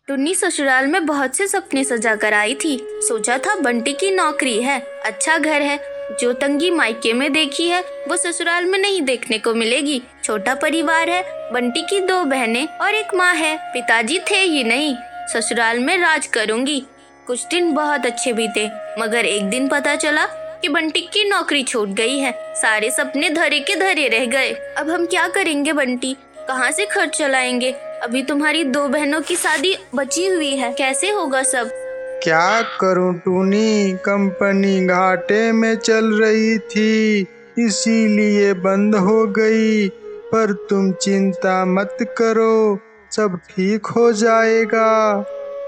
टुन्नी ससुराल में बहुत से सपने सजा कर आई थी। सोचा था बंटी की नौकरी है, अच्छा घर है, जो तंगी मायके में देखी है वो ससुराल में नहीं देखने को मिलेगी। छोटा परिवार है, बंटी की 2 बहनें और एक माँ है, पिताजी थे ही नहीं। ससुराल में राज करूंगी। कुछ दिन बहुत अच्छे बीते, मगर एक दिन पता चला कि बंटी की नौकरी छूट गई है। सारे सपने धरे के धरे रह गए। अब हम क्या करेंगे बंटी, कहाँ से खर्च चलाएंगे? अभी तुम्हारी 2 बहनों की शादी बची हुई है, कैसे होगा सब? क्या करूं टूनी, कंपनी घाटे में चल रही थी, इसीलिए बंद हो गई। पर तुम चिंता मत करो, सब ठीक हो जाएगा।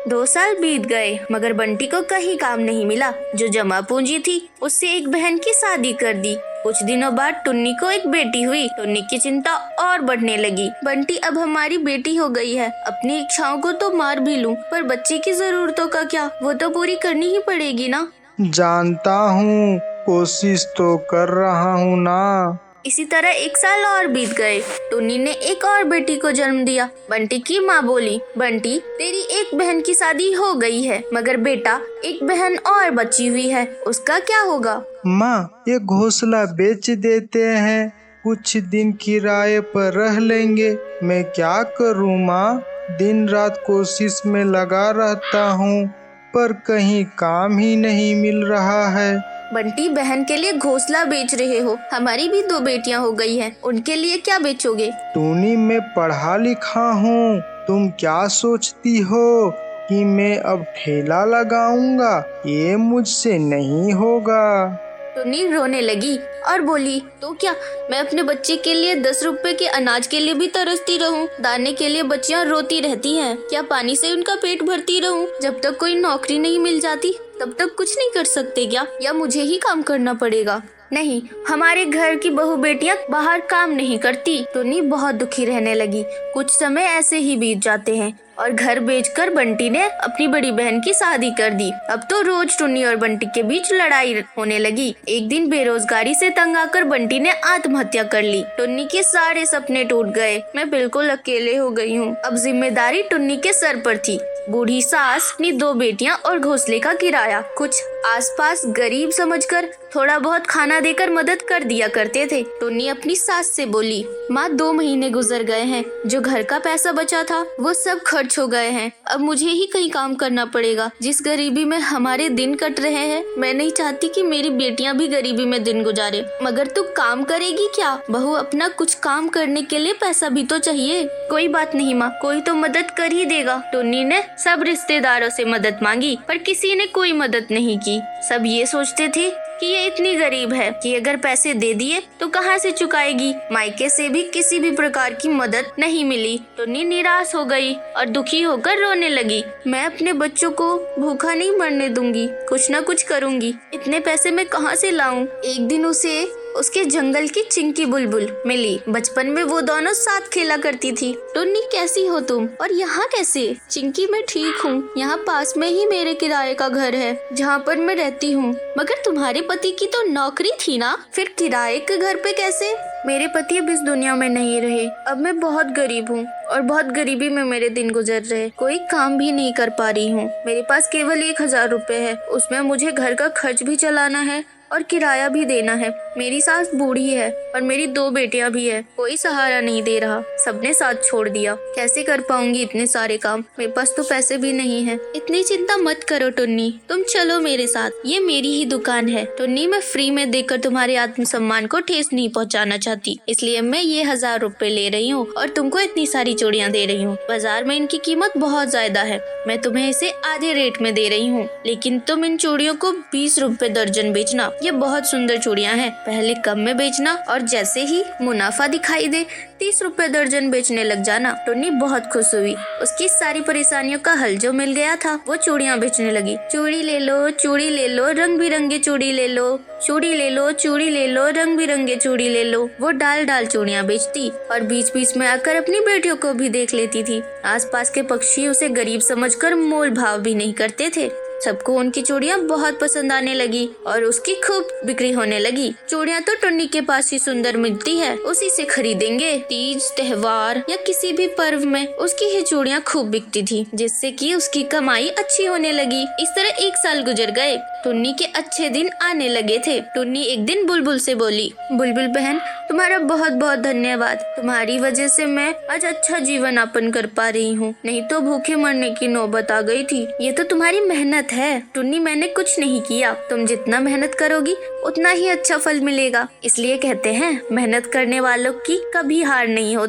2 साल बीत गए, मगर बंटी को कहीं काम नहीं मिला। जो जमा पूंजी थी उससे एक बहन की शादी कर दी। कुछ दिनों बाद टुन्नी को एक बेटी हुई। टुन्नी की चिंता और बढ़ने लगी। बंटी अब हमारी बेटी हो गई है, अपनी इच्छाओं को तो मार भी लूं, पर बच्चे की जरूरतों का क्या, वो तो पूरी करनी ही पड़ेगी ना। जानता हूँ, कोशिश तो कर रहा हूँ ना। इसी तरह 1 साल और बीत गए। टुन्नी ने एक और बेटी को जन्म दिया। बंटी की माँ बोली, बंटी तेरी एक बहन की शादी हो गई है, मगर बेटा एक बहन और बची हुई है, उसका क्या होगा? माँ, ये घोंसला बेच देते हैं, कुछ दिन किराए पर रह लेंगे। मैं क्या करूँ माँ, दिन रात कोशिश में लगा रहता हूँ, पर कहीं काम ही नहीं मिल रहा है। बंटी बहन के लिए घोंसला बेच रहे हो, हमारी भी 2 बेटियां हो गई हैं, उनके लिए क्या बेचोगे? टूनी, मैं पढ़ा लिखा हूँ, तुम क्या सोचती हो कि मैं अब ठेला लगाऊंगा? ये मुझसे नहीं होगा। टुन्नी रोने लगी और बोली, तो क्या मैं अपने बच्चे के लिए 10 रुपए के अनाज के लिए भी तरसती रहूं? दाने के लिए बच्चियां रोती रहती हैं, क्या पानी से उनका पेट भरती रहूं? जब तक कोई नौकरी नहीं मिल जाती तब तक कुछ नहीं कर सकते क्या, या मुझे ही काम करना पड़ेगा? नहीं, हमारे घर की बहू बेटियां बाहर काम नहीं करती। टुन्नी बहुत दुखी रहने लगी। कुछ समय ऐसे ही बीत जाते हैं और घर बेचकर बंटी ने अपनी बड़ी बहन की शादी कर दी। अब तो रोज टुन्नी और बंटी के बीच लड़ाई होने लगी। एक दिन बेरोजगारी से तंग आकर बंटी ने आत्महत्या कर ली। टुन्नी के सारे सपने टूट गए। मैं बिल्कुल अकेले हो गई हूँ। अब जिम्मेदारी टुन्नी के सर पर थी। बूढ़ी सास, अपनी 2 बेटियां और घोंसले का किराया। कुछ आसपास गरीब समझकर थोड़ा बहुत खाना देकर मदद कर दिया करते थे। टुन्नी अपनी सास से बोली, माँ 2 महीने गुजर गए हैं, जो घर का पैसा बचा था वो सब खर्च हो गए हैं। अब मुझे ही कहीं काम करना पड़ेगा। जिस गरीबी में हमारे दिन कट रहे हैं, मैं नहीं चाहती कि मेरी बेटियां भी गरीबी में दिन गुजारे। मगर तू काम करेगी क्या? बहू, अपना कुछ काम करने के लिए पैसा भी तो चाहिए। कोई बात नहीं माँ, कोई तो मदद कर ही देगा। टुन्नी ने सब रिश्तेदारों से मदद मांगी, पर किसी ने कोई मदद नहीं की। सब ये सोचते थे कि ये इतनी गरीब है कि अगर पैसे दे दिए तो कहाँ से चुकाएगी। मायके से भी किसी भी प्रकार की मदद नहीं मिली। टुन्नी निराश हो गई और दुखी होकर रोने लगी। मैं अपने बच्चों को भूखा नहीं मरने दूंगी, कुछ न कुछ करूंगी। इतने पैसे मैं कहाँ से लाऊं? एक दिन उसे उसके जंगल की चिंकी बुलबुल मिली। बचपन में वो दोनों साथ खेला करती थी। टुन्नी, कैसी हो तुम, और यहाँ कैसे? चिंकी, मैं ठीक हूँ, यहाँ पास में ही मेरे किराए का घर है जहाँ पर मैं रहती हूँ। मगर तुम्हारे पति की तो नौकरी थी ना, फिर किराए के घर पे कैसे? मेरे पति अब इस दुनिया में नहीं रहे। अब मैं बहुत गरीब हूँ और बहुत गरीबी में मेरे दिन गुजर रहे। कोई काम भी नहीं कर पा रही हूँ। मेरे पास केवल 1000 रुपए है, उसमें मुझे घर का खर्च भी चलाना है और किराया भी देना है। मेरी सास बूढ़ी है और मेरी 2 बेटियां भी है। कोई सहारा नहीं दे रहा, सबने साथ छोड़ दिया। कैसे कर पाऊंगी इतने सारे काम? मेरे पास तो पैसे भी नहीं है। इतनी चिंता मत करो टुन्नी, तुम चलो मेरे साथ, ये मेरी ही दुकान है। टुन्नी, मैं फ्री में देकर तुम्हारे आत्मसम्मान को ठेस नहीं पहुंचाना चाहती, इसलिए मैं ये 1000 रुपए ले रही हूँ और तुमको इतनी सारी चूड़ियाँ दे रही हूँ। बाजार में इनकी कीमत बहुत ज्यादा है, मैं तुम्हें इसे आधे रेट में दे रही हूँ, लेकिन तुम इन चूड़ियों को 20 रुपए दर्जन बेचना। ये बहुत सुंदर चूड़ियां हैं, पहले कम में बेचना और जैसे ही मुनाफा दिखाई दे 30 रुपए दर्जन बेचने लग जाना। टुन्नी बहुत खुश हुई। उसकी सारी परेशानियों का हल जो मिल गया था, वो चूड़ियां बेचने लगी। चूड़ी ले लो, चूड़ी ले लो, रंग बिरंगे चूड़ी ले लो, चूड़ी ले लो, चूड़ी ले लो, रंग बिरंगे चूड़ी ले लो। वो डाल चूड़ियां बेचती और बीच बीच में आकर अपनी बेटियों को भी देख लेती थी। आसपास के पक्षी उसे गरीब समझकर मोल भाव भी नहीं करते थे। सबको उनकी चूड़ियाँ बहुत पसंद आने लगी और उसकी खूब बिक्री होने लगी। चूड़ियाँ तो टुन्नी के पास ही सुंदर मिलती है, उसी से खरीदेंगे। तीज त्योहार या किसी भी पर्व में उसकी ही चूड़ियाँ खूब बिकती थी, जिससे कि उसकी कमाई अच्छी होने लगी। इस तरह 1 साल गुजर गए। टुन्नी के अच्छे दिन आने लगे थे। टुन्नी एक दिन बुलबुल से बोली, बुलबुल बहन, तुम्हारा बहुत बहुत धन्यवाद। तुम्हारी वजह से मैं आज अच्छा जीवन यापन कर पा रही हूँ, नहीं तो भूखे मरने की नौबत आ गई थी। ये तो तुम्हारी मेहनत है टुन्नी, मैंने कुछ नहीं किया। तुम जितना मेहनत करोगी उतना ही अच्छा फल मिलेगा। इसलिए कहते हैं मेहनत करने वालों की कभी हार नहीं होती।